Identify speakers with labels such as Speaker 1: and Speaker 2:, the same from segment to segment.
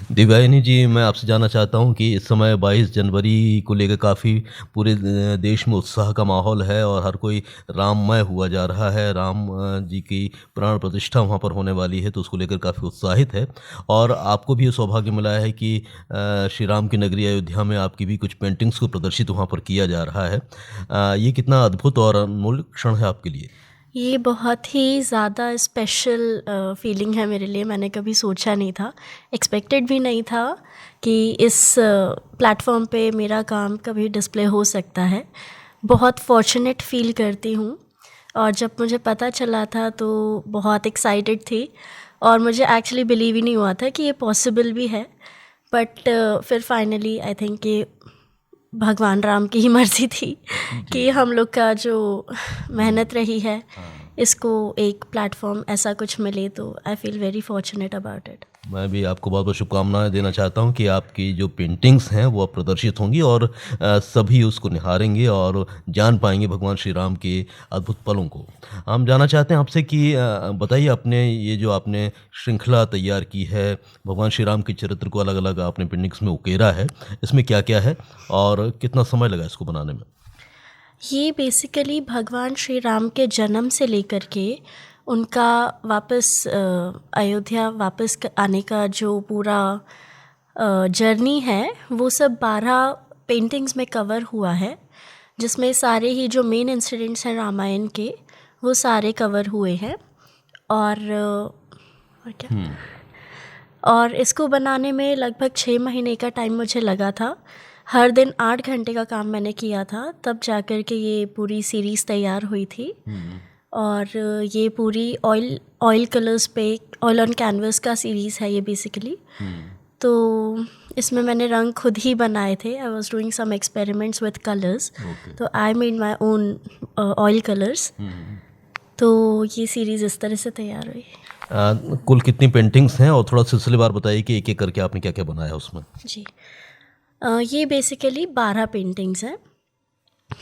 Speaker 1: दिव्यानी जी, मैं आपसे जानना चाहता हूँ कि इस समय 22 जनवरी को लेकर काफ़ी पूरे देश में उत्साह का माहौल है और हर कोई राममय हुआ जा रहा है। राम जी की प्राण प्रतिष्ठा वहाँ पर होने वाली है, तो उसको लेकर काफ़ी उत्साहित है। और आपको भी ये सौभाग्य मिला है कि श्री राम की नगरी अयोध्या में आपकी भी कुछ पेंटिंग्स को प्रदर्शित वहाँ पर किया जा रहा है। ये कितना अद्भुत और अनमोल क्षण है आपके लिए?
Speaker 2: ये बहुत ही ज़्यादा स्पेशल फीलिंग है मेरे लिए। मैंने कभी सोचा नहीं था, एक्सपेक्टेड भी नहीं था कि इस प्लेटफॉर्म पे मेरा काम कभी डिस्प्ले हो सकता है। बहुत फॉर्चुनेट फ़ील करती हूँ और जब मुझे पता चला था तो बहुत एक्साइटेड थी और मुझे एक्चुअली बिलीव ही नहीं हुआ था कि ये पॉसिबल भी है। बट फिर फाइनली आई थिंक ये भगवान राम की ही मर्ज़ी थी कि हम लोग का जो मेहनत रही है इसको एक प्लेटफॉर्म ऐसा कुछ मिले, तो I feel very fortunate about it.
Speaker 1: मैं भी आपको बहुत-बहुत शुभकामनाएँ देना चाहता हूँ कि आपकी जो पेंटिंग्स हैं वो अब प्रदर्शित होंगी और सभी उसको निहारेंगे और जान पाएँगे भगवान श्री राम के अद्भुत पलों को। हम जानना चाहते हैं आपसे कि बताइए आपने ये जो आपने श्रृंखला तैयार की है, भगवान श्री राम के चरित्र को अलग-अलग आपने पेंटिंग्स में उकेरा है, इसमें क्या-क्या है और कितना समय लगा इसको बनाने में?
Speaker 2: ये बेसिकली भगवान श्री राम के जन्म से लेकर के उनका वापस अयोध्या वापस आने का जो पूरा जर्नी है वो सब 12 पेंटिंग्स में कवर हुआ है, जिसमें सारे ही जो मेन इंसिडेंट्स हैं रामायण के वो सारे कवर हुए हैं। और क्या, और इसको बनाने में लगभग 6 महीने का टाइम मुझे लगा था। हर दिन 8 घंटे का काम मैंने किया था, तब जाकर के ये पूरी सीरीज़ तैयार हुई थी। और ये पूरी ऑयल कलर्स पे, ऑयल ऑन कैनवस का सीरीज़ है ये बेसिकली। तो इसमें मैंने रंग खुद ही बनाए थे। I was doing some experiments with colours, तो I made my own oil colours. तो ये सीरीज़ इस तरह से तैयार हुई।
Speaker 1: कुल कितनी पेंटिंग्स हैं और थोड़ा सिलसिलेवार बताइए कि एक-एक करके आपने क्या-क्या बनाया है उसमें?
Speaker 2: जी, ये बेसिकली 12 पेंटिंग्स हैं।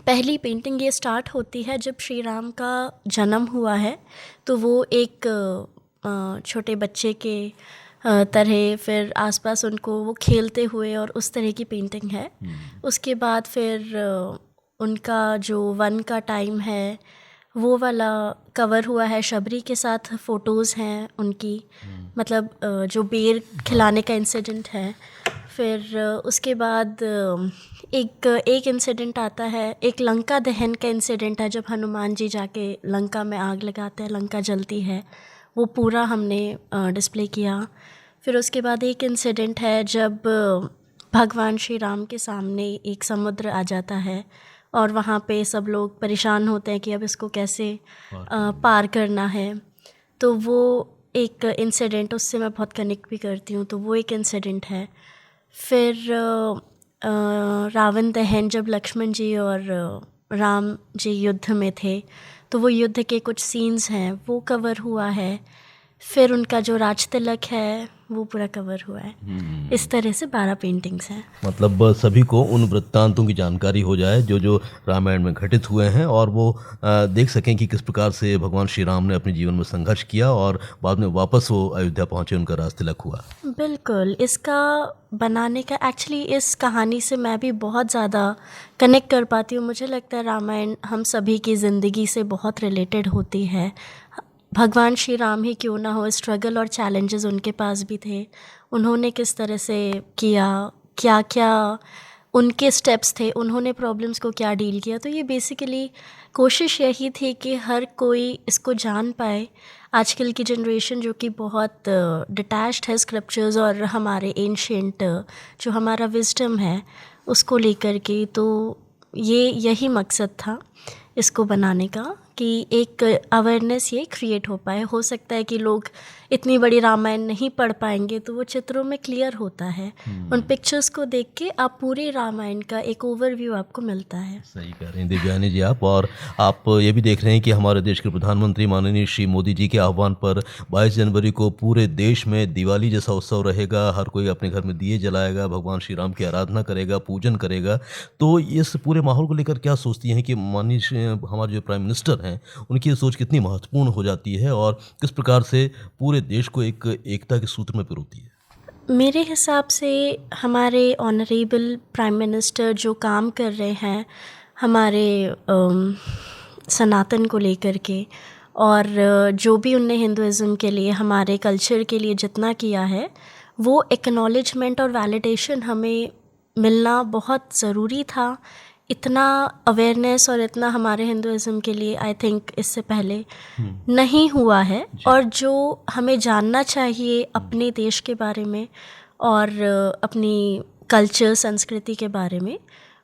Speaker 2: पहली पेंटिंग ये स्टार्ट होती है जब श्री राम का जन्म हुआ है, तो वो एक छोटे बच्चे के तरह, फिर आसपास उनको वो खेलते हुए और उस तरह की पेंटिंग है। उसके बाद फिर उनका जो वन का टाइम है वो वाला कवर हुआ है, शबरी के साथ फ़ोटोज़ हैं उनकी, मतलब जो बेर खिलाने का इंसिडेंट है। फिर उसके बाद एक इंसिडेंट आता है, एक लंका दहन का इंसिडेंट है, जब हनुमान जी जाके लंका में आग लगाते हैं, लंका जलती है, वो पूरा हमने डिस्प्ले किया। फिर उसके बाद एक इंसिडेंट है जब भगवान श्री राम के सामने एक समुद्र आ जाता है और वहाँ पे सब लोग परेशान होते हैं कि अब इसको कैसे पार करना है। तो वो एक इंसिडेंट, उससे मैं बहुत कनेक्ट भी करती हूँ, तो वो एक इंसिडेंट है। फिर रावण दहन, जब लक्ष्मण जी और राम जी युद्ध में थे, तो वो युद्ध के कुछ सीन्स हैं वो कवर हुआ है। फिर उनका जो राज तिलक है वो पूरा कवर हुआ है। इस तरह से 12 पेंटिंग्स हैं।
Speaker 1: मतलब सभी को उन वृत्तांतों की जानकारी हो जाए जो रामायण में घटित हुए हैं और वो देख सकें कि किस प्रकार से भगवान श्री राम ने अपने जीवन में संघर्ष किया और बाद में वापस वो अयोध्या पहुँचे, उनका राज तिलक हुआ।
Speaker 2: बिल्कुल, इसका बनाने का एक्चुअली इस कहानी से मैं भी बहुत ज़्यादा कनेक्ट कर पाती हूँ। मुझे लगता है रामायण हम सभी की ज़िंदगी से बहुत रिलेटेड होती है। भगवान श्री राम ही क्यों ना हो, स्ट्रगल और चैलेंजेस उनके पास भी थे। उन्होंने किस तरह से किया, क्या क्या उनके स्टेप्स थे, उन्होंने प्रॉब्लम्स को क्या डील किया। तो ये बेसिकली कोशिश यही थी कि हर कोई इसको जान पाए। आजकल की जनरेशन जो कि बहुत डिटैच्ड है स्क्रिप्चर्स और हमारे एंशिएंट जो हमारा विजडम है उसको लेकर के, तो ये यही मकसद था इसको बनाने का कि एक अवेयरनेस ये क्रिएट हो पाए। हो सकता है कि लोग इतनी बड़ी रामायण नहीं पढ़ पाएंगे, तो वो चित्रों में क्लियर होता है। उन पिक्चर्स को देख के आप पूरी रामायण का एक ओवरव्यू आपको मिलता है।
Speaker 1: सही कह रहे हैं दिव्यानी जी आप। और आप ये भी देख रहे हैं कि हमारे देश के प्रधानमंत्री माननीय श्री मोदी जी के आह्वान पर 22 जनवरी को पूरे देश में दिवाली जैसा उत्सव रहेगा। हर कोई अपने घर में दिए जलाएगा, भगवान श्री राम की आराधना करेगा, पूजन करेगा। तो इस पूरे माहौल को लेकर क्या सोचती हैं कि माननीय हमारे जो प्राइम मिनिस्टर हैं उनकी ये सोच कितनी महत्वपूर्ण हो जाती है और किस प्रकार से पूरे देश को एक एकता के सूत्र में पिरोती है?
Speaker 2: मेरे हिसाब से हमारे ऑनरेबल प्राइम मिनिस्टर जो काम कर रहे हैं हमारे सनातन को लेकर के, और जो भी उनने हिंदुज़म के लिए, हमारे कल्चर के लिए जितना किया है, वो एक्नॉलेजमेंट और वैलिडेशन हमें मिलना बहुत ज़रूरी था। इतना अवेयरनेस और इतना हमारे हिंदुज़म के लिए आई थिंक इससे पहले नहीं हुआ है। और जो हमें जानना चाहिए अपने देश के बारे में और अपनी कल्चर संस्कृति के बारे में,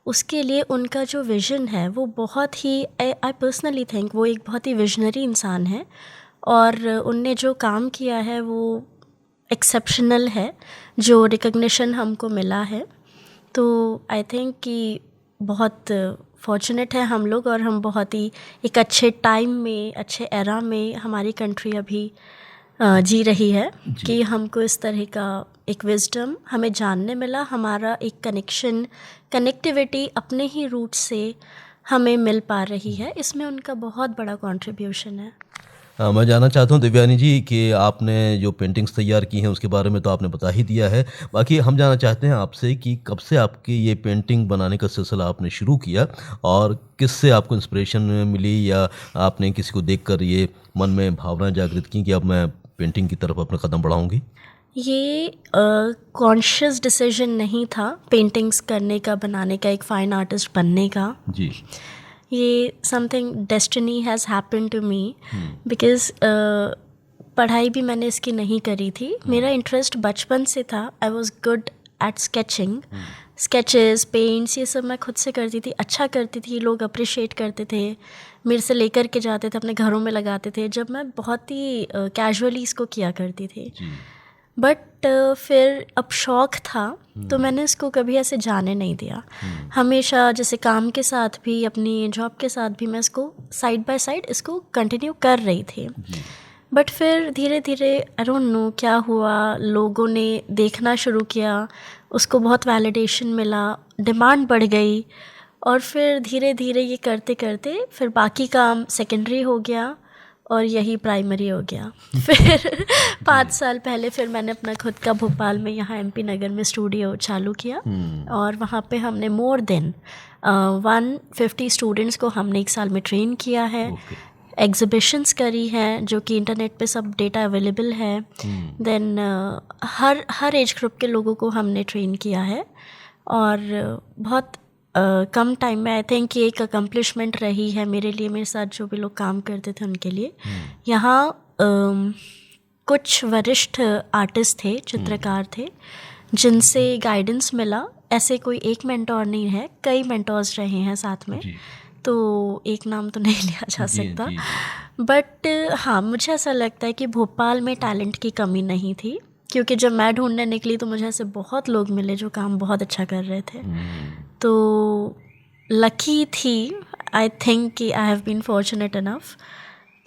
Speaker 2: उसके लिए उनका जो विज़न है वो बहुत ही, आई पर्सनली थिंक वो एक बहुत ही विजनरी इंसान है, और उनने जो काम किया है वो एक्सेप्शनल है, जो रिकग्निशन हमको मिला है। तो आई थिंक कि बहुत फॉर्चुनेट है हम लोग, और हम बहुत ही एक अच्छे टाइम में, अच्छे एरा में हमारी कंट्री अभी जी रही है कि हमको इस तरह का एक विजडम हमें जानने मिला। हमारा एक कनेक्टिविटी अपने ही रूट से हमें मिल पा रही है, इसमें उनका बहुत बड़ा कंट्रीब्यूशन है।
Speaker 1: मैं जानना चाहता हूँ दिव्यानी जी कि आपने जो पेंटिंग्स तैयार की हैं उसके बारे में तो आपने बता ही दिया है। बाकी हम जानना चाहते हैं आपसे कि कब से आपकी ये पेंटिंग बनाने का सिलसिला आपने शुरू किया, और किससे आपको इंस्पिरेशन मिली, या आपने किसी को देखकर ये मन में भावना जागृत की कि अब मैं पेंटिंग की तरफ अपना कदम बढ़ाऊँगी?
Speaker 2: ये कॉन्शियस डिसीजन नहीं था पेंटिंग्स करने का, बनाने का, एक फ़ाइन आर्टिस्ट बनने का।
Speaker 1: जी।
Speaker 2: ये something destiny has happen to me, because पढ़ाई भी मैंने इसकी नहीं करी थी। मेरा इंटरेस्ट बचपन से था। I was good at sketching, sketches, paints, ये सब मैं खुद से करती थी, अच्छा करती थी, लोग अप्रिशिएट करते थे, मेरे से लेकर के जाते थे, अपने घरों में लगाते थे, जब मैं बहुत ही कैजुअली इसको किया करती थी। बट फिर अब शौक़ था तो मैंने इसको कभी ऐसे जाने नहीं दिया। हमेशा जैसे काम के साथ भी, अपनी जॉब के साथ भी, मैं इसको साइड बाय साइड इसको कंटिन्यू कर रही थी। बट फिर धीरे धीरे आई डोंट नो क्या हुआ, लोगों ने देखना शुरू किया, उसको बहुत वैलिडेशन मिला, डिमांड बढ़ गई, और फिर धीरे धीरे ये करते करते फिर बाकी काम सेकेंडरी हो गया और यही प्राइमरी हो गया। फिर 5 साल पहले फिर मैंने अपना खुद का भोपाल में, यहाँ MP नगर में स्टूडियो चालू किया, और वहाँ पे हमने मोर देन 150 स्टूडेंट्स को हमने 1 साल में ट्रेन किया है। एग्जिबिशंस करी हैं जो कि इंटरनेट पे सब डेटा अवेलेबल है। देन हर एज ग्रुप के लोगों को हमने ट्रेन किया है, और बहुत कम टाइम में आई थिंक ये एक अकम्पलिशमेंट रही है मेरे लिए, मेरे साथ जो भी लोग काम करते थे उनके लिए। यहाँ कुछ वरिष्ठ आर्टिस्ट थे, चित्रकार थे, जिनसे गाइडेंस मिला। ऐसे कोई एक मेंटोर नहीं है, कई मेंटोर्स रहे हैं साथ में, तो एक नाम तो नहीं लिया जा सकता। बट हाँ, मुझे ऐसा लगता है कि भोपाल में टैलेंट की कमी नहीं थी, क्योंकि जब मैं ढूंढने निकली तो मुझे ऐसे बहुत लोग मिले जो काम बहुत अच्छा कर रहे थे। तो लकी थी, आई थिंक कि I have been fortunate enough.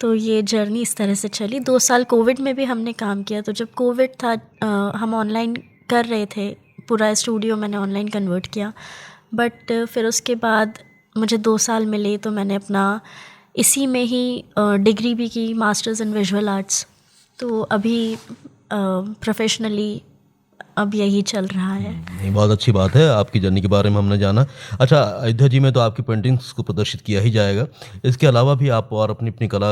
Speaker 2: तो ये जर्नी इस तरह से चली। 2 साल कोविड में भी हमने काम किया। तो जब कोविड था हम ऑनलाइन कर रहे थे, पूरा स्टूडियो मैंने ऑनलाइन कन्वर्ट किया। बट फिर उसके बाद मुझे 2 साल मिले तो मैंने अपना इसी में ही डिग्री भी की, मास्टर्स इन विजुअल आर्ट्स। तो अभी प्रोफेशनली अब यही चल रहा है।
Speaker 1: नहीं, बहुत अच्छी बात है, आपकी जर्नी के बारे में हमने जाना। अच्छा, अयोध्या जी में तो आपकी पेंटिंग्स को प्रदर्शित किया ही जाएगा, इसके अलावा भी आप और अपनी अपनी कला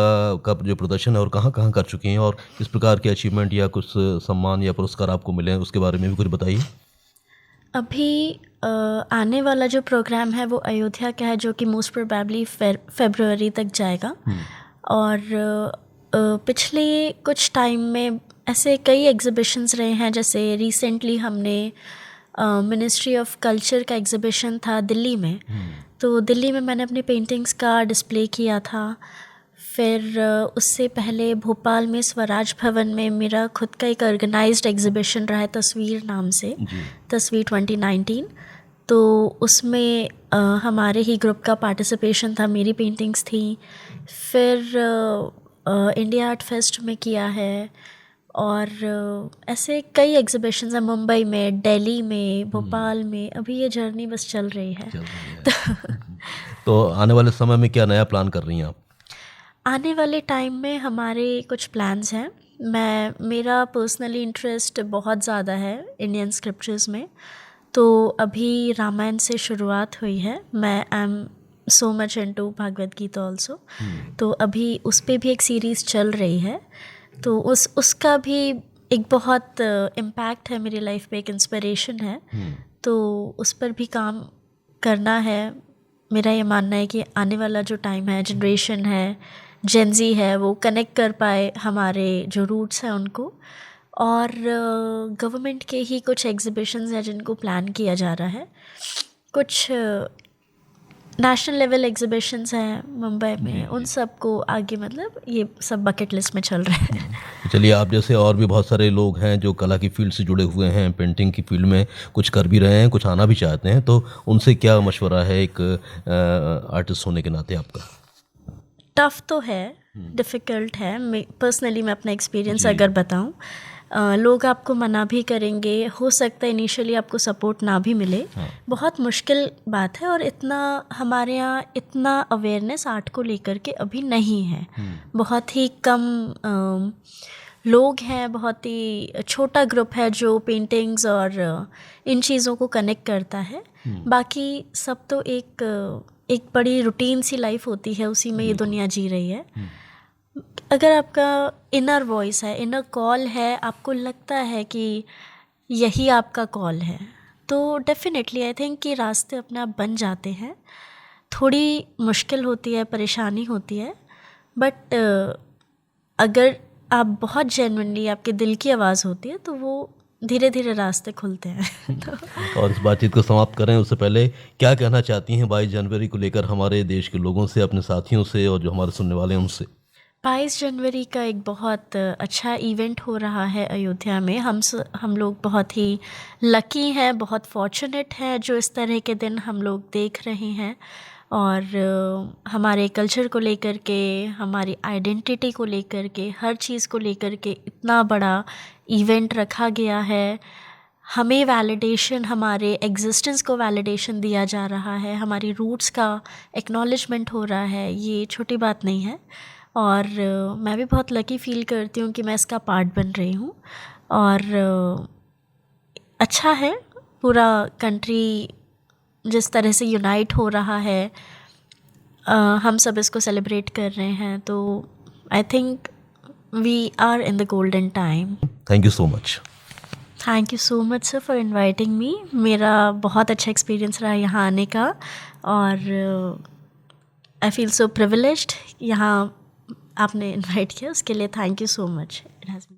Speaker 1: का जो प्रदर्शन है और कहाँ कहाँ कर चुकी हैं, और किस प्रकार के अचीवमेंट या कुछ सम्मान या पुरस्कार आपको मिले हैं, उसके बारे में भी कुछ बताइए।
Speaker 2: अभी आने वाला जो प्रोग्राम है वो अयोध्या का है, जो कि मोस्ट प्रोबेबली फरवरी तक जाएगा। और पिछले कुछ टाइम में ऐसे कई एग्जिबिशंस रहे हैं। जैसे रिसेंटली हमने मिनिस्ट्री ऑफ कल्चर का एग्जिबिशन था दिल्ली में, तो दिल्ली में मैंने अपनी पेंटिंग्स का डिस्प्ले किया था। फिर उससे पहले भोपाल में स्वराज भवन में मेरा खुद का एक ऑर्गेनाइज्ड एग्जिबिशन रहा है, तस्वीर नाम से, तस्वीर 2019। तो उसमें हमारे ही ग्रुप का पार्टिसिपेशन था, मेरी पेंटिंग्स थी। फिर इंडिया आर्ट फेस्ट में किया है, और ऐसे कई एग्जिबिशंस हैं मुंबई में, दिल्ली में, भोपाल में। अभी ये जर्नी बस चल रही है।
Speaker 1: तो आने वाले समय में क्या नया प्लान कर रही हैं आप?
Speaker 2: आने वाले टाइम में हमारे कुछ प्लान्स हैं। मेरा पर्सनली इंटरेस्ट बहुत ज़्यादा है इंडियन स्क्रिप्चर्स में। तो अभी रामायण से शुरुआत हुई है। मैं I am so much into Bhagavad Gita also. तो अभी उस पे भी एक सीरीज़ चल रही है, तो उसका भी एक बहुत इम्पैक्ट है मेरी लाइफ पे, एक इंस्पिरेशन है। तो उस पर भी काम करना है। मेरा ये मानना है कि आने वाला जो टाइम है, जनरेशन है, जेनजी है, वो कनेक्ट कर पाए हमारे जो रूट्स हैं उनको। और गवर्नमेंट के ही कुछ एग्जीबिशंस हैं जिनको प्लान किया जा रहा है। कुछ नेशनल लेवल एग्जीबिशंस हैं मुंबई में, उन सब को आगे मतलब ये सब बकेट लिस्ट में चल रहा है।
Speaker 1: चलिए, आप जैसे और भी बहुत सारे लोग हैं जो कला की फील्ड से जुड़े हुए हैं, पेंटिंग की फील्ड में कुछ कर भी रहे हैं, कुछ आना भी चाहते हैं, तो उनसे क्या मशवरा है एक आर्टिस्ट होने के नाते आपका?
Speaker 2: टफ़ तो है, डिफ़िकल्ट है। पर्सनली मैं अपना एक्सपीरियंस अगर बताऊं, लोग आपको मना भी करेंगे, हो सकता है इनिशियली आपको सपोर्ट ना भी मिले। बहुत मुश्किल बात है। और इतना हमारे यहाँ इतना अवेयरनेस आर्ट को लेकर के अभी नहीं है। बहुत ही कम लोग हैं, बहुत ही छोटा ग्रुप है जो पेंटिंग्स और इन चीज़ों को कनेक्ट करता है। बाकी सब तो एक बड़ी रूटीन सी लाइफ होती है, उसी में ये दुनिया जी रही है। अगर आपका इनर वॉइस है, इनर कॉल है, आपको लगता है कि यही आपका कॉल है, तो डेफिनेटली आई थिंक कि रास्ते अपने आप बन जाते हैं। थोड़ी मुश्किल होती है, परेशानी होती है, बट अगर आप बहुत जेन्युइनली, आपके दिल की आवाज़ होती है, तो वो धीरे धीरे रास्ते खुलते हैं।
Speaker 1: और इस बातचीत को समाप्त करें उससे पहले क्या कहना चाहती हैं 22 जनवरी को लेकर हमारे देश के लोगों से, अपने साथियों से और जो हमारे सुनने वाले हैं उनसे?
Speaker 2: 22 जनवरी का एक बहुत अच्छा इवेंट हो रहा है अयोध्या में। हम लोग बहुत ही लकी हैं, बहुत फॉर्चुनेट हैं जो इस तरह के दिन हम लोग देख रहे हैं। और हमारे कल्चर को लेकर के, हमारी आइडेंटिटी को लेकर के, हर चीज़ को लेकर के इतना बड़ा इवेंट रखा गया है। हमें वैलिडेशन, हमारे एग्जिस्टेंस को वैलिडेशन दिया जा रहा है, हमारी रूट्स का एक्नॉलेजमेंट हो रहा है। ये छोटी बात नहीं है। और मैं भी बहुत लकी फ़ील करती हूँ कि मैं इसका पार्ट बन रही हूँ। और अच्छा है, पूरा कंट्री जिस तरह से यूनाइट हो रहा है, हम सब इसको सेलिब्रेट कर रहे हैं, तो I think we are in the golden time.
Speaker 1: Thank you so much.
Speaker 2: Thank you so much sir for inviting me. मेरा बहुत अच्छा एक्सपीरियंस रहा यहाँ आने का, और आई फील सो प्रिविलेज्ड यहाँ आपने इनवाइट किया, उसके लिए थैंक यू सो मच।